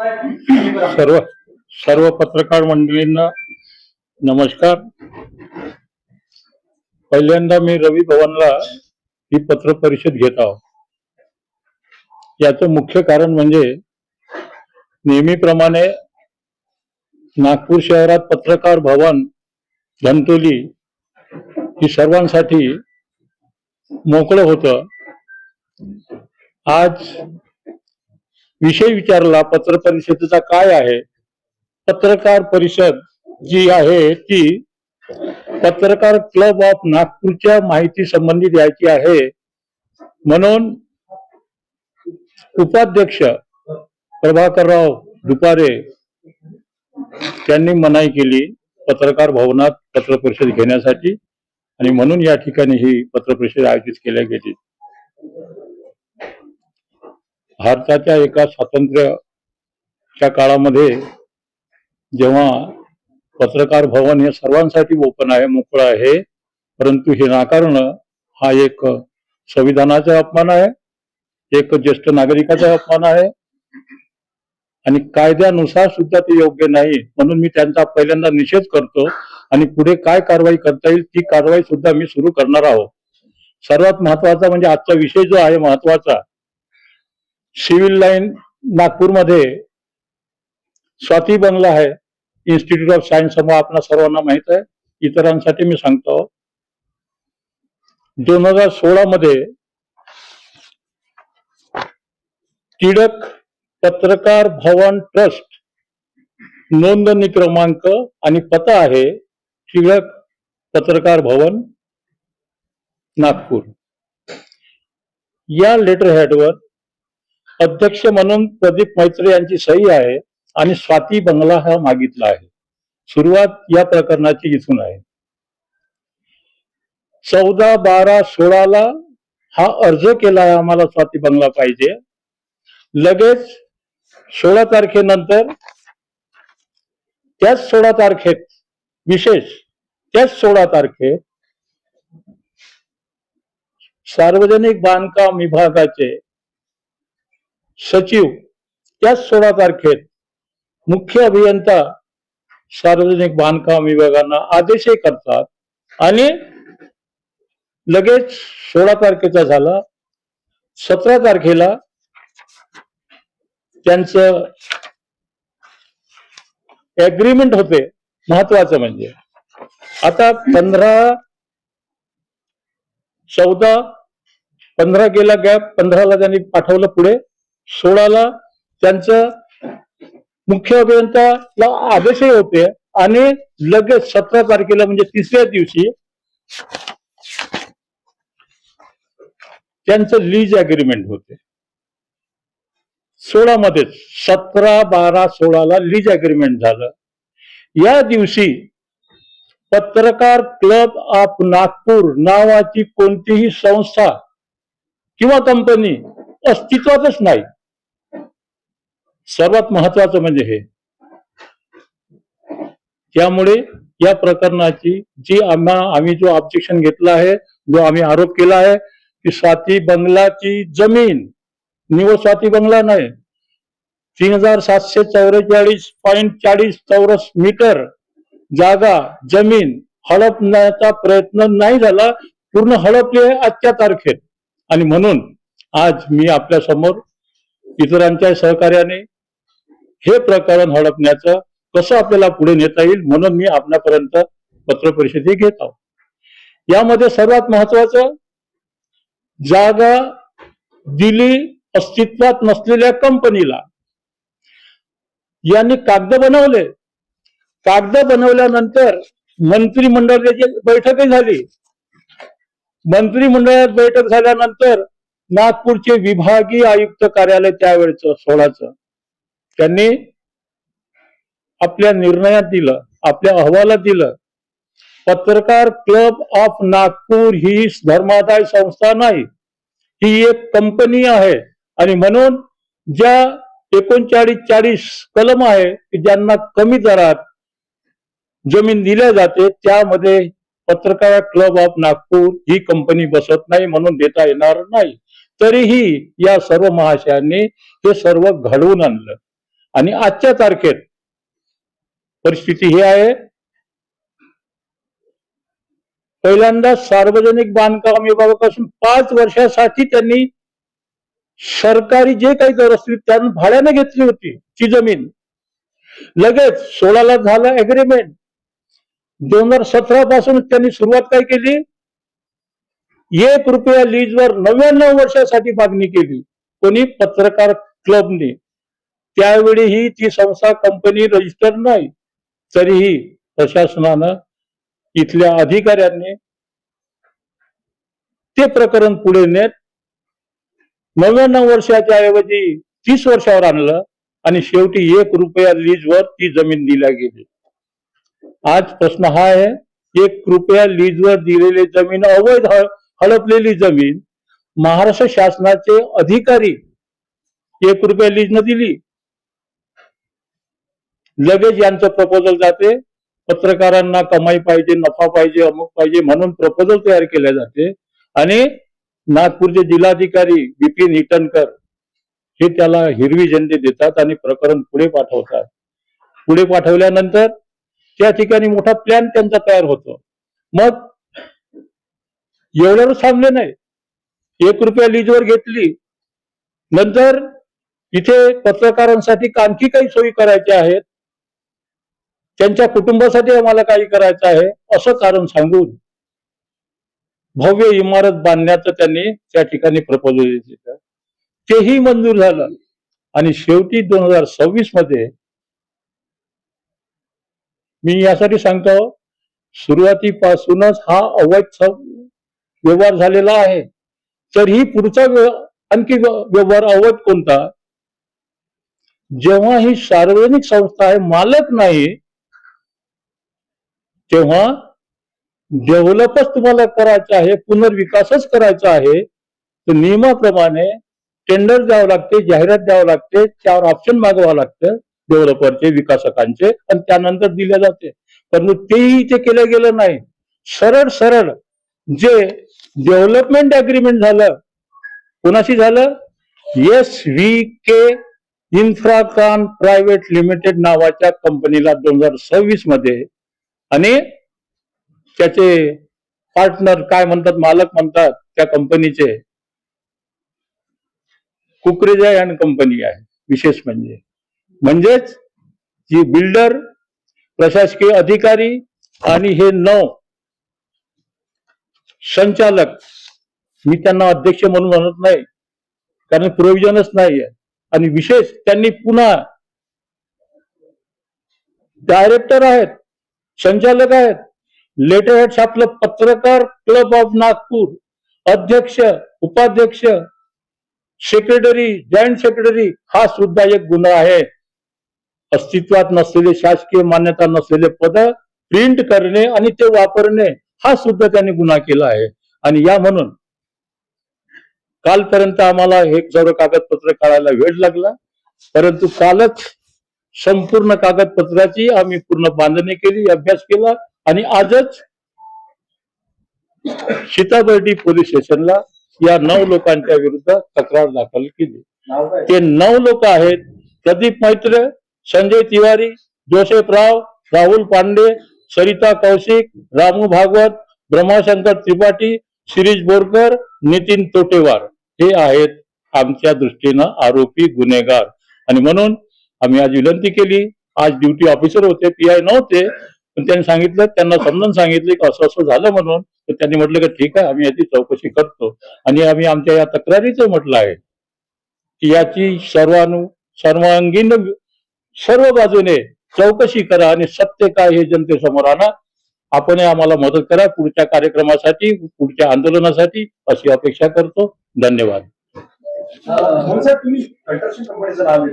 सर्व सर्व पत्रकार मंडळींना नमस्कार। पहिल्यांदा मी रवी भवनला ही पत्र परिषद घेत आहोत। याचं मुख्य कारण म्हणजे नेहमीप्रमाणे नागपूर शहरात पत्रकार भवन धंतोली ही सर्वांसाठी मोकळं होतं। आज विषय विचारला पत्र परिषदेचा काय आहे। पत्रकार परिषद जी आहे ती पत्रकार क्लब ऑफ नागपूरच्या माहिती संबंधी द्यायची आहे, म्हणून उपाध्यक्ष प्रभाकरराव दुपारे त्यांनी मनाई केली पत्रकार भवनात पत्र परिषद घेण्यासाठी, आणि म्हणून या ठिकाणी ही पत्र परिषद आयोजित केली गेली। भारताच्या एका स्वातंत्र्याच्या काळामध्ये जेव्हा पत्रकार भवन हे सर्वांसाठी ओपन आहे, मोकळं आहे, परंतु हे नाकारणं हा एक संविधानाचा अपमान आहे, एक ज्येष्ठ नागरिकाचा अपमान आहे, आणि कायद्यानुसार सुद्धा ते योग्य नाही। म्हणून मी त्यांचा पहिल्यांदा निषेध करतो आणि पुढे काय कारवाई करता येईल ती कारवाई सुद्धा मी सुरू करणार आहोत। सर्वात महत्वाचा म्हणजे आजचा विषय जो आहे महत्वाचा, सिव्हिल लाईन नागपूरमध्ये स्वाती बंगला आहे, इन्स्टिट्यूट ऑफ सायन्स समूह आपल्या सर्वांना माहित आहे, इतरांसाठी मी सांगतो। 2016 मध्ये टिळक पत्रकार भवन ट्रस्ट नोंदणी क्रमांक आणि पत्ता आहे टिळक पत्रकार भवन नागपूर। या लेटर हेडवर अध्यक्ष म्हणून प्रदीप मैत्रे यांची सही आहे आणि स्वाती बंगला हा मागितला आहे। सुरुवात या प्रकरणाची इथून आहे। 14, 12, 16 हा अर्ज केला आहे, आम्हाला स्वाती बंगला पाहिजे। लगेच 16 तारखेनंतर त्याच 16 तारखेत विशेष त्याच 16 तारखेत सार्वजनिक बांधकाम विभागाचे सचिव त्याच 16 तारखेत मुख्य अभियंता सार्वजनिक बांधकाम विभागांना आदेशही करतात, आणि लगेच 16 तारखेचा झाला, 17 तारखेला त्यांचं एग्रीमेंट होते। महत्वाचं म्हणजे आता 15 गेला गॅप, 15ला त्यांनी पाठवलं पुढे, 16ला त्यांचं मुख्य अभियंताला आदेशही होते, आणि लगेच 17 तारखेला म्हणजे तिसऱ्या दिवशी त्यांचं लीज अग्रीमेंट होते। 16 मध्येच 17, 12, 16ला लीज अग्रीमेंट झालं। या दिवशी पत्रकार क्लब ऑफ नागपूर नावाची कोणतीही संस्था किंवा कंपनी अस्तित्वातच नाही। सर्वात महत्वाचं म्हणजे हे। त्यामुळे या प्रकरणाची जी आम्ही जो ऑब्जेक्शन घेतला आहे, जो आम्ही आरोप केला आहे की स्वाती बंगलाची जमीन निव्वळ स्वाती बंगला नाही, 3744.40 चौरस मीटर जागा जमीन हडपण्याचा प्रयत्न नाही झाला, पूर्ण हडपली आहे आजच्या तारखेत। आणि म्हणून आज मी आपल्या समोर इतरांच्या सहकार्याने हे प्रकरण हडपण्याचं कसं आपल्याला पुढे नेता येईल म्हणून मी आपल्यापर्यंत पत्र परिषदे घेत आहोत। यामध्ये सर्वात महत्वाचं, जागा दिली अस्तित्वात नसलेल्या कंपनीला। यांनी कागद बनवले, कागद बनवल्यानंतर मंत्रिमंडळाची बैठकही झाली। मंत्रिमंडळात बैठक झाल्यानंतर नागपूरचे विभागीय आयुक्त कार्यालय त्यावेळेचं 16चं त्यांनी आपल्या निर्णयात दिलं, आपल्या अहवालात दिलं, पत्रकार क्लब ऑफ नागपूर ही धर्मादाय संस्था नाही, ही एक कंपनी आहे, आणि म्हणून ज्या 3940 कलम आहे की ज्यांना कमी दरात जमीन दिल्या जाते, त्यामध्ये पत्रकार club of Nagpur he company बसत नाही, म्हणून देता येणार नाही। तरीही या सर्व महाशयांनी हे सर्व घडवून आणलं, आणि आजच्या तारखेत परिस्थिती ही आहे, पहिल्यांदा सार्वजनिक बांधकाम विभागापासून 5 वर्षासाठी त्यांनी सरकारी जे काही दर असतील त्यांना भाड्याने घेतली होती ती जमीन. लगेच 16ला झालं अग्रीमेंट. 2017 पासून त्यांनी सुरुवात काय केली, 1 रुपया लीजवर 99 वर्षासाठी मागणी केली. कोणी? पत्रकार क्लबने. त्यावेळीही ती संस्था कंपनी रजिस्टर नाही, तरीही प्रशासनानं इथल्या अधिकाऱ्यांनी ते प्रकरण पुढे नेत 99 वर्षाच्या ऐवजी 30 वर्षावर आणलं आणि शेवटी 1 रुपया लीजवर ती जमीन दिल्या गेली. आज प्रश्न हा आहे, 1 रुपया लीजवर दिलेली जमीन, अवैध हडपलेली जमीन महाराष्ट्र शासनाचे अधिकारी 1 रुपया लीजनं दिली. लगेच यांचं प्रपोजल जाते, पत्रकारांना कमाई पाहिजे, नफा पाहिजे, अमुक पाहिजे म्हणून प्रपोजल तयार केले जाते आणि नागपूरचे जिल्हाधिकारी विपिन इटनकर हे त्याला हिरवी झेंडी देतात आणि प्रकरण पुढे पाठवतात. पुढे पाठवल्यानंतर त्या ठिकाणी मोठा प्लॅन त्यांचा तयार होतो. मग एवढ्यावर थांबले नाही, 1 रुपया लीजवर घेतली. नंतर इथे पत्रकारांसाठी आणखी काही सोयी करायच्या आहेत, त्यांच्या कुटुंबासाठी आम्हाला काही करायचं आहे असं कारण सांगून भव्य इमारत बांधण्याचं त्यांनी त्या ठिकाणी प्रपोजल दिलं. तेही मंजूर झालं आणि शेवटी 2026 मध्ये, मी यासाठी सांगतो, सुरुवातीपासूनच हा अवैध व्यवहार झालेला आहे. तरीही पुढचा आणखी व्यवहार अवैध कोणता? जेव्हा ही सार्वजनिक संस्था आहे, मालक नाही, तेव्हा डेव्हलपच तुम्हाला करायचं आहे, पुनर्विकासच करायचा आहे, तर नियमाप्रमाणे टेंडर द्यावं लागते, जाहिरात द्यावं लागते, 4 ऑप्शन मागवावं लागतं डेव्हलपरचे, विकासकांचे, आणि त्यानंतर दिले जाते. परंतु तेही इथे केलं गेलं नाही. सरळ सरळ जे डेव्हलपमेंट अग्रीमेंट झालं, कोणाशी झालं? SVK इन्फ्राकॉन प्रायव्हेट लिमिटेड नावाच्या कंपनीला 2026 मध्ये, आणि त्याचे पार्टनर काय म्हणतात, मालक म्हणतात त्या कंपनीचे कुकरेजा अँड कंपनी आहे. विशेष म्हणजेच जी बिल्डर, प्रशासकीय अधिकारी आणि हे 9 संचालक, मी त्यांना अध्यक्ष म्हणून म्हणत नाही कारण प्रोव्हिजनच नाहीये, आणि विशेष त्यांनी पुन्हा डायरेक्टर आहेत, संचालक आहेत, लेटर हेड छापलं पत्रकार क्लब ऑफ नागपूर, अध्यक्ष, उपाध्यक्ष, सेक्रेटरी, जॉईंट सेक्रेटरी, हा सुद्धा एक गुन्हा आहे. अस्तित्वात नसलेले, शासकीय मान्यता नसलेले पद प्रिंट करणे आणि ते वापरणे, हा सुद्धा त्यांनी गुन्हा केला आहे. आणि या म्हणून कालपर्यंत आम्हाला हे सर्व कागदपत्र काढायला वेळ लागला, परंतु कालच संपूर्ण कागदपत्राची आम्ही पूर्ण बांधणी केली, अभ्यास केला आणि आजच सीताबर्डी पोलीस स्टेशनला या 9 लोकांच्या विरुद्ध तक्रार दाखल केली. ते 9 लोक आहेत: प्रदीप मैत्र, संजय तिवारी, जोसेफ राव, राहुल पांडे, सरिता कौशिक, रामू भागवत, ब्रह्माशंकर त्रिपाठी, शिरीष बोरकर, नितीन तोटेवार, हे आहेत आमच्या दृष्टीनं आरोपी गुन्हेगार. आणि म्हणून आम्ही आज विनंती केली. आज ड्युटी ऑफिसर होते, PI नव्हते, पण त्यांनी सांगितलं, त्यांना समजून सांगितले की असं असं झालं म्हणून. तर त्यांनी म्हटलं की ठीक आहे, आम्ही याची चौकशी करतो. आणि आम्ही आमच्या या तक्रारीचं म्हटलं आहे की याची सर्वांगीण सर्व बाजूने चौकशी करा आणि सत्य काय हे जनतेसमोर आणा. आपण आम्हाला मदत करा पुढच्या कार्यक्रमासाठी, पुढच्या आंदोलनासाठी, अशी अपेक्षा करतो. धन्यवाद. तुम्ही कंस्ट्रक्शन कंपनीचं नाव